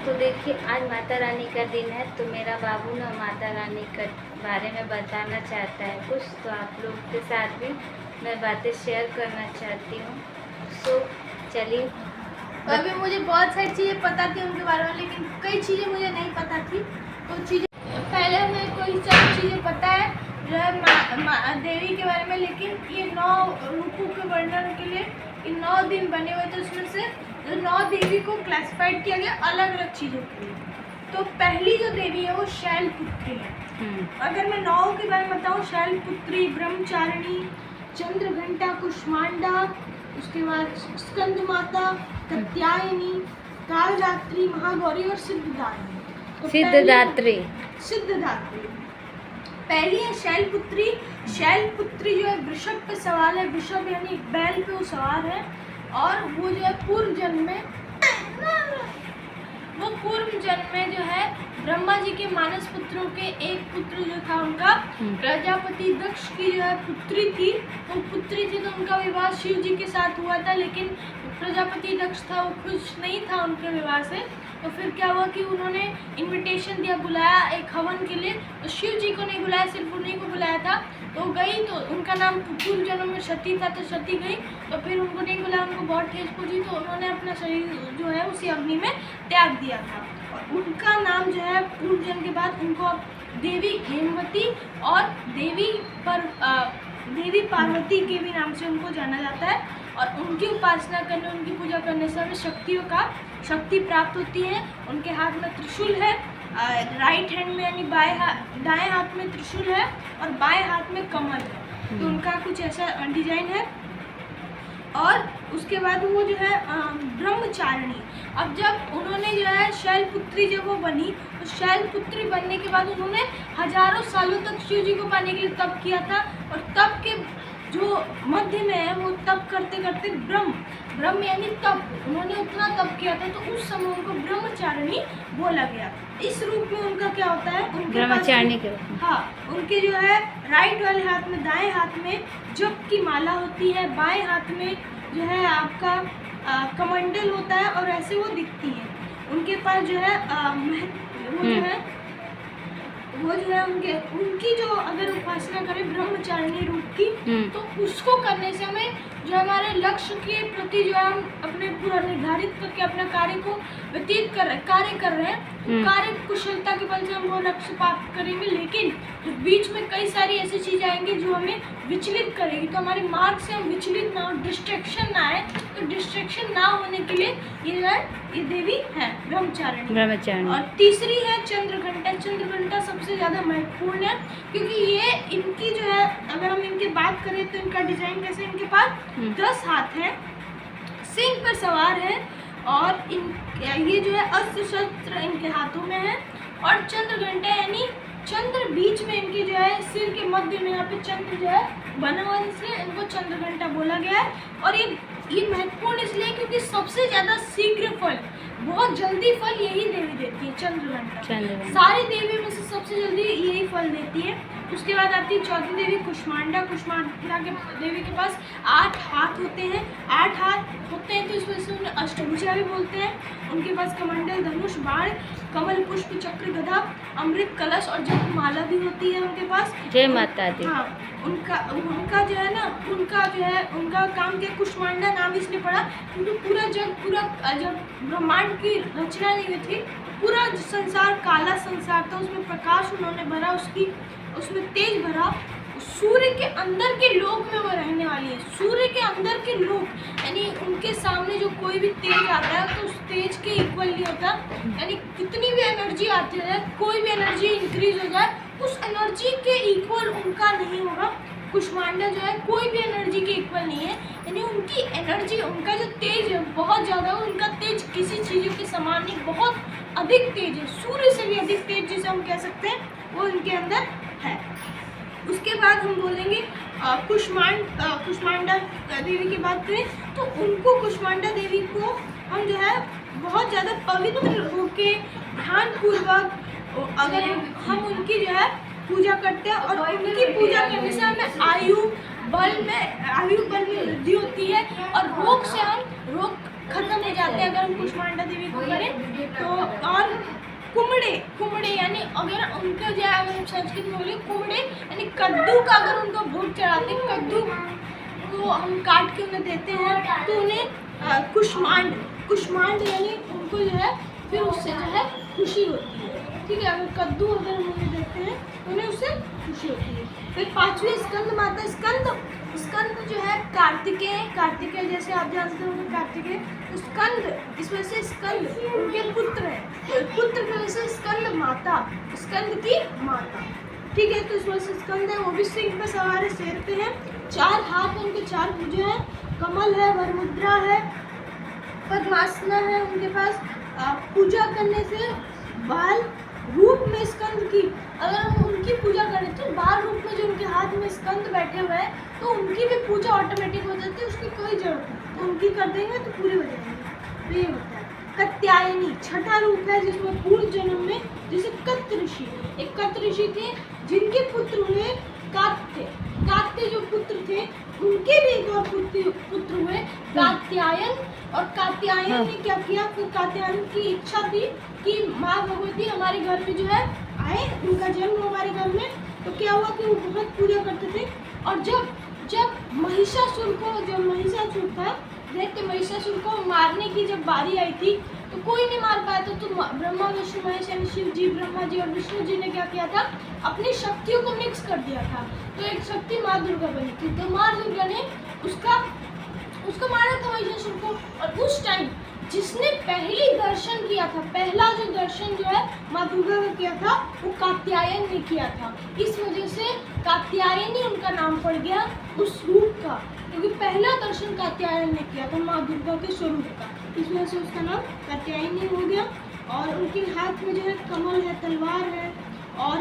तो देखिए आज माता रानी का दिन है, तो मेरा बाबू ना माता रानी के बारे में बताना चाहता है कुछ, तो आप लोग के साथ भी मैं बातें शेयर करना चाहती हूँ। सो चलिए। अभी मुझे बहुत सारी चीज़ें पता थी उनके बारे में, लेकिन कई चीज़ें मुझे नहीं पता थी। तो चीज़ें पहले हमें कोई सारी चीज़ें पता है जो है देवी के बारे में, लेकिन ये 9 रूपों के वर्णन के लिए ये 9 दिन बने हुए थे। उसमें से जो 9 देवी को क्लासिफाइड किया गया अलग अलग चीज़ों के लिए। तो पहली जो देवी है वो शैलपुत्री है। अगर मैं 9 के बारे में बताऊँ, शैलपुत्री, ब्रह्मचारिणी, चंद्रघंटा, कुष्मांडा, उसके बाद स्कंद माता, कात्यायनी, कालरात्रि, महागौरी और सिद्धदात्री। तो सिद्धदात्री पहली है शैलपुत्री। शैलपुत्री जो है वृषभ पे सवार है, वृषभ यानी बैल पे वो सवार है। और वो जो है पूर्व जन्म में जो है ब्रह्मा जी के मानस पुत्रों के एक पुत्र जो था उनका प्रजापति दक्ष की जो है पुत्री थी। वो पुत्री थी तो उनका विवाह शिव जी के साथ हुआ था, लेकिन प्रजापति दक्ष था वो खुश नहीं था उनके विवाह से। तो फिर क्या हुआ कि उन्होंने इनविटेशन दिया, बुलाया एक हवन के लिए। तो शिव जी को नहीं बुलाया, सिर्फ उन्हीं को बुलाया था। तो गई, तो उनका नाम पूर्व जन्म में सती था, तो सती गई। तो फिर उनको नहीं बुलाया, उनको बहुत ठेस पहुंची, तो उन्होंने अपना शरीर जो है उसी अग्नि में त्याग दिया था। और उनका नाम जो है पूर्व जन्म के बाद उनको अब देवी हेमवती और देवी पार्वती के भी नाम से उनको जाना जाता है। और उनकी उपासना करने, उनकी पूजा करने से हमें शक्ति प्राप्त होती है। उनके हाथ में त्रिशूल है, राइट हैंड में यानी दाएं हाथ में त्रिशूल है और बाएं हाथ में कमल है। तो उनका कुछ ऐसा डिजाइन है। और उसके बाद वो जो है ब्रह्मचारिणी। अब जब उन्होंने जो है शैलपुत्री जब वो बनी, तो शैलपुत्री बनने के बाद उन्होंने हजारों सालों तक शिव जी को पाने के लिए तप किया था। और तप के जो मध्य में है वो तप करते करते ब्रह्म यानी तप, उन्होंने उतना तप किया था, तो उस समय उनको ब्रह्मचारिणी बोला गया। इस रूप में उनका क्या होता है, उनके ब्रह्मचारिणी हाँ, उनके जो है राइट वाले हाथ में, दाएं हाथ में जप की माला होती है, बाएं हाथ में जो है आपका कमंडल होता है और ऐसे वो दिखती है। उनके पास जो है वो जो है उनकी जो अगर उपासना करें ब्रह्मचारिणी रूप की, तो उसको करने से हमें जो हमारे लक्ष्य के प्रति जो है हम अपने पूरा निर्धारित करके अपने कार्य को व्यतीत कार्य कर रहे हैं, कार्य कुशलता के बल से हम वो लक्ष्य प्राप्त करेंगे। लेकिन बीच में कई सारी ऐसी चीजें आएंगी जो हमें विचलित करेगी, तो हमारे मार्ग से हम विचलित ना हो, डिस्ट्रैक्शन ना आए। तो डिस्ट्रैक्शन ना होने के लिए ये देवी है ब्रह्मचारिणी। और तीसरी है चंद्रघंटा। चंद्रघंटा सबसे ज्यादा महत्वपूर्ण है, क्योंकि ये इनकी जो है अगर हम इनकी बात करें तो इनका डिजाइन कैसे, इनके पास 10 हाथ है, सिंह पर सवार है और ये जो है अस्त्र शस्त्र इनके हाथों में है। और चंद्रघंटा यानी चंद्र बीच में इनके जो है सिर के मध्य में यहाँ पे चंद्र जो है बना हुआ, इसलिए इनको चंद्रघंटा बोला गया है। और ये महत्वपूर्ण इसलिए क्योंकि सबसे ज्यादा शीघ्र फल, बहुत जल्दी फल यही देवी देती है चंद्रघंटा। सारी देवी में से सबसे जल्दी यही फल देती है। उसके बाद आती है चौथी देवी कुष्मांडा। कुष्मांडा के देवी के पास 8 हाथ होते हैं। 8 हाथ होते हैं तो इस वजह से उन्हें अष्टभुजा भी बोलते हैं। उनके पास कमंडल, धनुष, बाण, कमल, पुष्प, चक्र, गदा, अमृत कलश और जप माला भी होती है उनके पास। जय माता दी। हाँ, उनका जो है ना, उनका काम क्या, कुष्मांडा नाम इसलिए पड़ा क्योंकि पूरा जब ब्रह्मांड की रचना नहीं हुई थी, पूरा संसार काला संसार था, उसमें प्रकाश उन्होंने भरा, उसमें तेज भरा। सूर्य के अंदर के लोक में वो रहने वाली है। सूर्य के अंदर के लोक यानी उनके सामने जो कोई भी तेज आता है तो उस तेज के इक्वल नहीं होता। यानी कितनी भी एनर्जी आती है, कोई भी एनर्जी इंक्रीज हो जाए, उस एनर्जी के इक्वल उनका नहीं होगा। कुष्मांडा जो है कोई भी एनर्जी के इक्वल नहीं है, यानी उनकी एनर्जी, उनका जो तेज है बहुत ज़्यादा, उनका तेज किसी चीज़ों के समान नहीं, बहुत अधिक तेज है, सूर्य से भी अधिक तेज जिसे हम कह सकते हैं, वो उनके अंदर है। उसके बाद हम बोलेंगे कुष्मांडा देवी की बात करें तो उनको, कुष्मांडा देवी को हम जो है बहुत ज़्यादा पवित्र होके ध्यानपूर्वक अगर हम उनकी जो है पूजा करते हैं, और उनकी पूजा करने से हमें आयु बल में वृद्धि होती है और रोग से हम खत्म हो जाते हैं अगर हम कुष्मांडा देवी को करें तो। और कुमड़े कुमड़े यानी अगर उनका जो है, अगर हम संस्कृत में बोले कुमड़े यानी कद्दू का अगर उनको भोग चढ़ाते हैं, कद्दू को हम काट के उन्हें देते हैं तो उन्हें कुष्मांड कुष्मांड यानी उनको जो है फिर उससे जो है खुशी होती है। ठीक है, अगर कद्दू अगर हम उन्हें देते हैं तो उन्हें उससे खुशी होती है। फिर पांचवी स्कंद माता, स्कंद स्कंद जो है कार्तिकेय जैसे आप जानते होंगे कार्तिकेय, स्कंद इस वजह से स्कंद उनके पुत्र हैं, तो पुत्र की वजह से स्कंद माता, स्कंद की माता। ठीक है, तो इस वजह से स्कंद है, वो भी सिंह पे सवार है, शेर पे है, 4 हाथ है उनके, 4 भुजा है, कमल है, वरमुद्रा है, पद्मासना है उनके पास। पूजा करने से बाल रूप में स्कंद की, अगर हम उनकी पूजा करें तो बाल रूप में जो उनके हाथ में स्कंद बैठे हुए हैं तो उनकी भी पूजा ऑटोमेटिक हो जाती है, उसकी कोई जरूरत नहीं, तो उनकी कर देंगे तो पूरी हो जाएगी। तो ये होता है कात्यायनी, छठा रूप है जिसमें पूर्व जन्म में जैसे कत ऋषि, एक कत ऋषि थे जिनके पुत्र हुए कात्य, कात्य जो पुत्र थे उनके भी एक और पुत्र हुए कात्यायन, और कात्यायन ने क्या किया, फिर कात्यायन की इच्छा थी कि माँ भगवती हमारे घर पे जो है आए, उनका जन्म हमारे घर में, तो क्या हुआ कि वो बहुत पूजा करते थे। और जब महिषासुर को, जब महिषासुर था दैत्य, महिषासुर को मारने की जब बारी आई थी तो कोई नहीं मार पाया था, तो ब्रह्मा विष्णु महेश यानी शिव जी, ब्रह्मा जी और विष्णु जी ने क्या किया था, अपनी शक्तियों को मिक्स कर दिया था, तो एक शक्ति माँ दुर्गा बनी थी। तो माँ दुर्गा ने उसको मारा था महिषासुर को, और उस टाइम जिसने पहली दर्शन किया था, पहला जो दर्शन जो है माँ दुर्गा का किया था वो कात्यायन ने किया था, इस वजह से कात्यायनी उनका नाम पड़ गया उस रूप का, क्योंकि पहला दर्शन कात्यायन ने किया था माँ दुर्गा के स्वरूप का, इस वजह से उसका नाम कात्यायनी हो गया। और उनके हाथ में जो है कमल है, तलवार है, और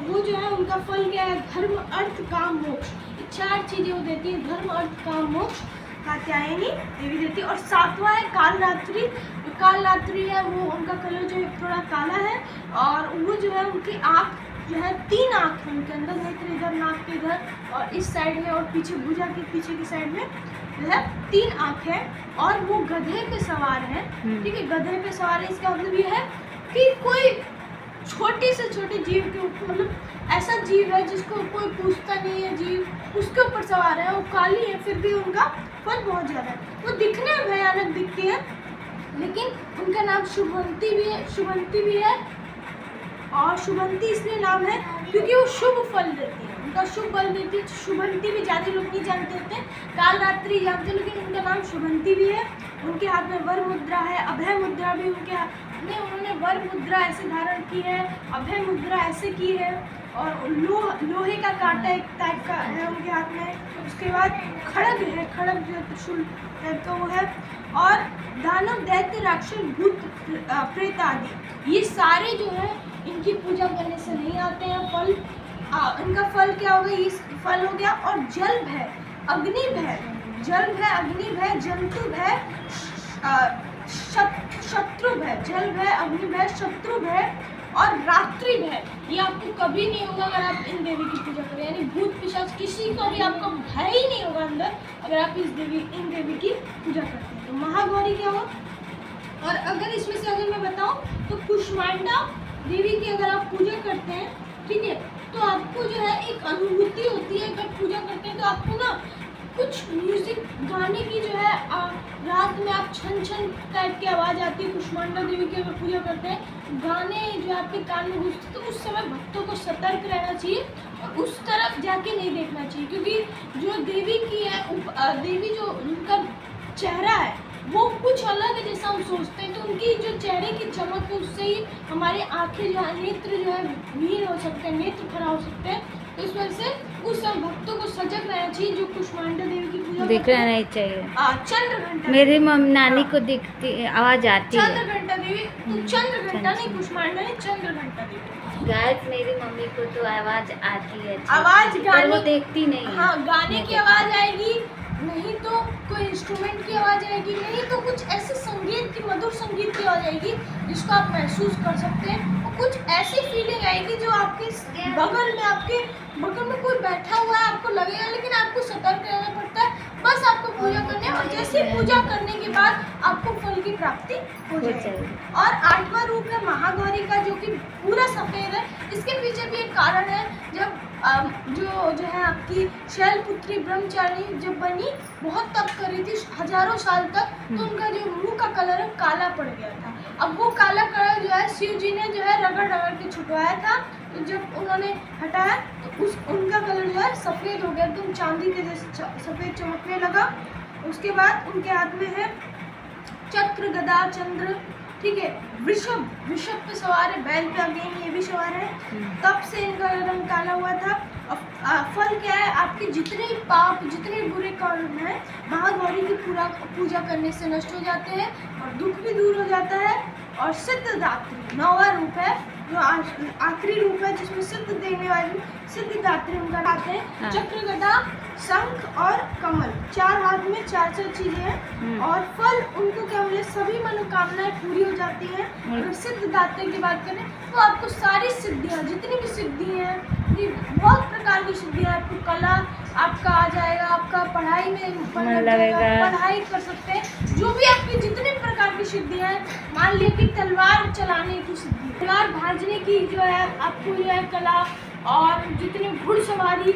वो जो है उनका फल क्या है, धर्म अर्थ काम मोक्ष, 4 चीज़ें वो देती है, धर्म अर्थ काम मोक्ष कात्यायनी देवी देती है। और 7वां है कालरात्रि, जो कालरात्रि है वो उनका कलर जो है थोड़ा काला है, और वो जो है उनकी आँख जो है 3 आँख है उनके अंदर, नेत्र इधर, नाक के इधर और इस साइड में, और पीछे भुजा के पीछे की साइड में जो है 3 आँख है, और वो गधे पे सवार है। ठीक है, गधे पे सवार है, इसका मतलब ये है कि कोई छोटे से छोटे जीव के ऊपर, मतलब ऐसा जीव है जिसको कोई पूछता नहीं है जीव, उसके ऊपर सवार है, वो काली है फिर भी उनका फल बहुत ज़्यादा है, वो दिखने में भयानक दिखती है, लेकिन उनका नाम शुभंती भी है, शुभंती भी है, और शुभंती इसलिए नाम है क्योंकि वो शुभ फल देती है, उनका शुभ फल देती है। शुभंती भी ज़्यादा लोग नहीं जानते होते, कालरात्रि जानते, लेकिन उनका नाम शुभंती भी है। उनके हाथ में वर मुद्रा है, अभय मुद्रा भी उनके हाथ में, उन्होंने वर मुद्रा ऐसे धारण की है, अभय मुद्रा ऐसे की है, और लोहे का कांटा एक टाइप का है उनके हाथ में। उसके बाद खड़ग है, खड़ग जो त्रिशूल टाइप का वो है, और दानव दैत्य राक्षस भूत प्रेत आदि ये सारे जो है इनकी पूजा करने से नहीं आते हैं। फल इनका फल क्या होगा, ये फल हो गया। और जल भय, अग्नि भय, जल भय, अग्नि भय, जंतु भय, शत्रु भय, जल भय, अग्नि भय, शत्रु भय और रात्रि भय, ये आपको कभी नहीं होगा अगर आप इन देवी की पूजा करें, यानी भूत पिशाच किसी का भी आपको भय ही नहीं होगा अंदर अगर आप इन देवी की पूजा करते हैं। तो महागौरी क्या हो, और अगर इसमें से अगर मैं बताऊं तो कुष्मांडा देवी की अगर आप पूजा करते हैं, ठीक है, तो आपको जो है एक अनुभूति होती है, अगर पूजा करते हैं तो आपको ना कुछ म्यूजिक गाने की जो है रात में आप छन छन टाइप की आवाज़ आती है। कुष्मांडा देवी की अगर पूजा करते हैं, गाने जो आपके कान में घुसते, तो उस समय भक्तों को सतर्क रहना चाहिए और उस तरफ जाके नहीं देखना चाहिए, क्योंकि जो देवी की है, देवी जो उनका चेहरा है वो कुछ अलग है जैसा हम सोचते हैं, तो उनकी जो चेहरे की चमक है उससे ही हमारी आंखें जो है, नेत्र जो है वीर हो सकते हैं, नेत्र खराब हो सकते हैं। तो इस वजह से उस सब भक्तों को सजग रहना चाहिए जो कुष्मांडा देवी की पूजा दिखना नहीं चाहिए। चंद्र घंटा, मेरी नानी को दिखती आवाज आती है। चंद्र घंटा देवी, तो चंद्र घंटा नहीं, कुष्मांडा नहीं, चंद्र घंटा देवी। गायक मेरी मम्मी को तो आवाज आती है, आवाज गाने, वो देखती नहीं है। हाँ, गाने की आवाज आएगी, नहीं तो कोई इंस्ट्रूमेंट की आवाज़ आएगी, नहीं तो कुछ ऐसे संगीत की, मधुर संगीत की आवाज़ आएगी जिसको आप महसूस कर सकते हैं, और कुछ ऐसी फीलिंग आएगी जो आपके बगल में कोई बैठा हुआ है आपको लगेगा, लेकिन आपको सतर्क रहना पड़ता है। बस आपको पूजा करनी है, और जैसे पूजा करने के बाद आपको फल की प्राप्ति हो जाएगी। और 8वां रूप है महागौरी का, जो कि सफ़ेद है, इसके पीछे भी एक कारण है। जब जो है आपकी शैलपुत्री ब्रह्मचारिणी जब बनी, बहुत तप कर रही थी हजारों साल तक, तो उनका जो मुंह का कलर है काला पड़ गया था। अब वो काला कलर जो है शिव जी ने जो है रगड़ रगड़ के छुटवाया था, तो जब उन्होंने हटाया तो उनका कलर जो है सफ़ेद हो गया, एकदम चांदी के जैसे सफ़ेद चमकने लगा। उसके बाद उनके हाथ में है चक्र, गदा, चंद्र, ठीक है, वृषभ पे सवार है, बैल पे अगेन ये भी सवार है। तब से इनका रंग काला हुआ था। फल क्या है, आपके जितने पाप, जितने बुरे कर्म हैं, महागौरी की पूजा करने से नष्ट हो जाते हैं और दुख भी दूर हो जाता है। और सिद्धदात्री 9वां रूप है, जो आखिरी रूप है जिसमें सिद्ध देने वाली सिद्धदात्री उनका नाम है। चक्र, गदा, शंख और कमल, 4 हाथ में 4 चीजें हैं। और फल उनको क्या मिले, सभी मनोकामनाएं पूरी हो जाती हैं। अगर सिद्धदात्री की बात करें तो आपको सारी सिद्धियां, जितनी भी सिद्धि हैं, बहुत प्रकार की सिद्धियां, आपको कला आपका आ जाएगा, आपका पढ़ाई में मन लगेगा, पढ़ाई कर सकते हैं, जो भी आपकी जितने प्रकार की सिद्धियां हैं। मान लिया कि तलवार चलाने की सिद्धि, तलवार भाजने की जो है आपको जो है कला, और जितने घुड़सवारी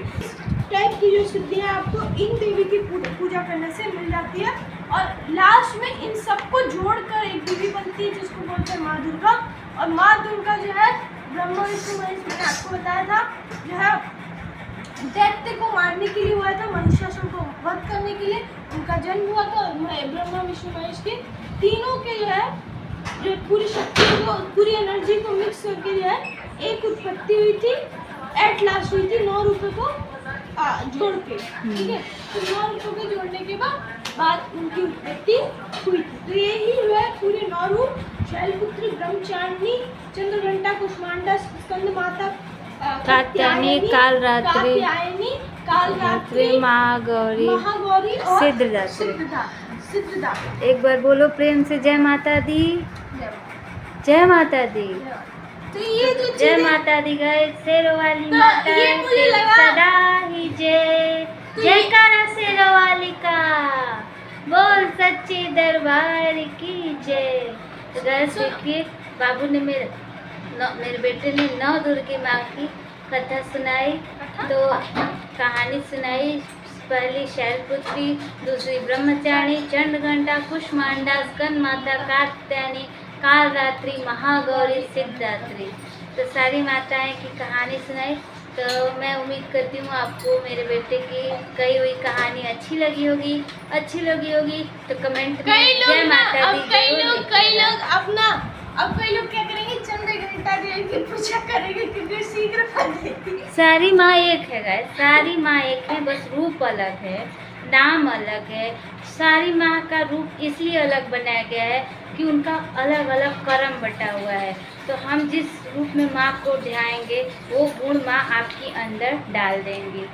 टाइप की जो सिद्धियां आपको इन देवी की पूजा करने से मिल जाती है। और लास्ट में इन सबको जोड़कर एक देवी बनती है जिसको बोलते हैं माँ दुर्गा। और माँ दुर्गा जो है ब्रह्मा विष्णु महेश, मैंने आपको बताया था, जो है दैत्य को मारने के लिए हुआ था, महिषासुर को वध करने के लिए उनका जन्म हुआ था। ब्रह्मा विष्णु महेश के तीनों के जो है जो पूरी शक्ति को, पूरी एनर्जी को मिक्स करके जो है एक उत्पत्ति हुई थी, एट लास्ट हुई थी 9 रूपों को जोड़ के, ठीक है। तो 9 रूपों के जोड़ने के बाद उनकी उत्पत्ति हुई थी। तो यही जो है पूरे 9 रूप, शैलपुत्री, ब्रह्मचारिणी, चंद्रघंटा, कुष्मांडा, स्कंद माता, कात्यायनी, कालरात्रि, महागौरी और सिद्धदात्री। एक बार बोलो प्रेम से, जय माता दी, जय माता दी। तो ये जो जय माता दी गए, शेरों वाली माता से सदा ही जय, जयकारा शेरों वाली का, बोल सच्चे दरबार की जय। तो देखिए, बाबू ने मेरे बेटे ने 9 दुर्गा माँ की कथा सुनाई, तो कहानी सुनाई। पहली शैलपुत्री, दूसरी ब्रह्मचारिणी, चंद्रघंटा, कुष्मांडा, स्कंद माता, कात्यायनी, कालरात्रि, महागौरी, सिद्धदात्री, तो सारी माताएं की कहानी सुनाई। तो मैं उम्मीद करती हूँ आपको मेरे बेटे की कही हुई कहानी अच्छी लगी होगी। तो कमेंट में जय माता दी। कई लोग क्या करेंगे, चंद्रघंटा देवी की पूजा करेंगे क्योंकि शीघ्र फल देती है। सारी माँ एक है गाइस, सारी माँ एक है, बस रूप अलग है, नाम अलग है। सारी माँ का रूप इसलिए अलग बनाया गया है कि उनका अलग अलग कर्म बटा हुआ है। तो हम जिस रूप में माँ को ध्याएंगे वो गुण माँ आपके अंदर डाल देंगी।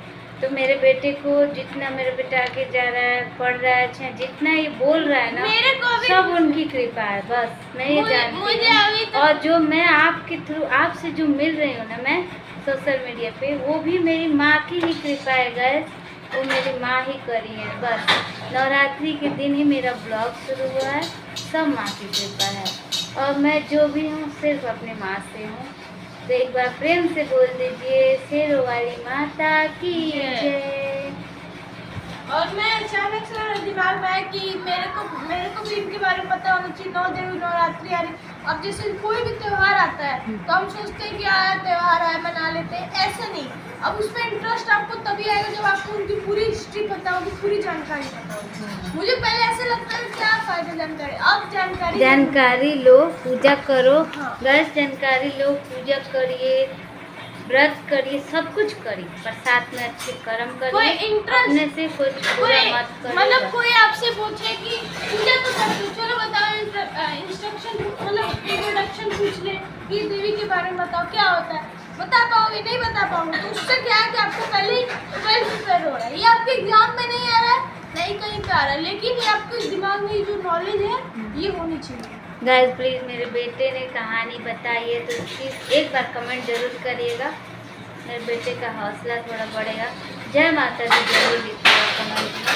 तो मेरे बेटे को जितना, मेरा बेटा आगे जा रहा है, पढ़ रहा है, अच्छा जितना ये बोल रहा है ना, सब उनकी कृपा है। बस मैं ये जानती हूँ। और जो मैं आपके थ्रू, आपसे जो मिल रही हूँ ना मैं सोशल मीडिया पे, वो भी मेरी माँ की ही कृपा है गाइस, वो मेरी माँ ही करी है। बस नवरात्रि के दिन ही मेरा ब्लॉग शुरू हुआ है, सब माँ की कृपा है। और मैं जो भी हूँ सिर्फ अपनी माँ से हूँ। तो एक बार प्रेम से बोल दीजिए, शेरों वाली माता की जय। और मैं अचानक से दिमाग में आया कि मेरे को भी इनके बारे में पता होना चाहिए। 9 देवी नवरात्रि आ रही, अब जैसे कोई भी त्यौहार आता है तो हम सोचते हैं कि आया त्यौहार है, मना लेते हैं, ऐसा नहीं। अब उसमें इंटरेस्ट आपको तभी आएगा जब आपको उनकी पूरी हिस्ट्री पता होगी, पूरी जानकारी पता होगी। मुझे पहले ऐसा लगता है क्या फायदा जानकारी, अब जानकारी लो, पूजा करो। हाँ। बस जानकारी लो, पूजा करिए, व्रत करिए, सब कुछ करिए, पर साथ में अच्छे कर्म करिए। अपने से कुछ बुरा मत करिए। मतलब कोई आपसे पूछे कि पूजा तो कर दो, चलो बताओ, इंस्ट्रक्शन मतलब इंट्रोडक्शन पूछ ले कि देवी के बारे में बताओ क्या होता है, बता पाओगे? नहीं बता पाओगे। तो उससे क्या है कि आपको पहले ही वेल प्रिपेयर हो रहा है। ये आपके एग्जाम में नहीं आ रहा है, नहीं कहीं पे आ रहा है, लेकिन ये आपके दिमाग में जो नॉलेज है ये होनी चाहिए। गाइस प्लीज़ मेरे बेटे ने कहानी बताई है तो प्लीज़ एक बार कमेंट जरूर करिएगा, मेरे बेटे का हौसला थोड़ा बढ़ेगा। जय माता दी जरूर लिखिएगा कमेंट में।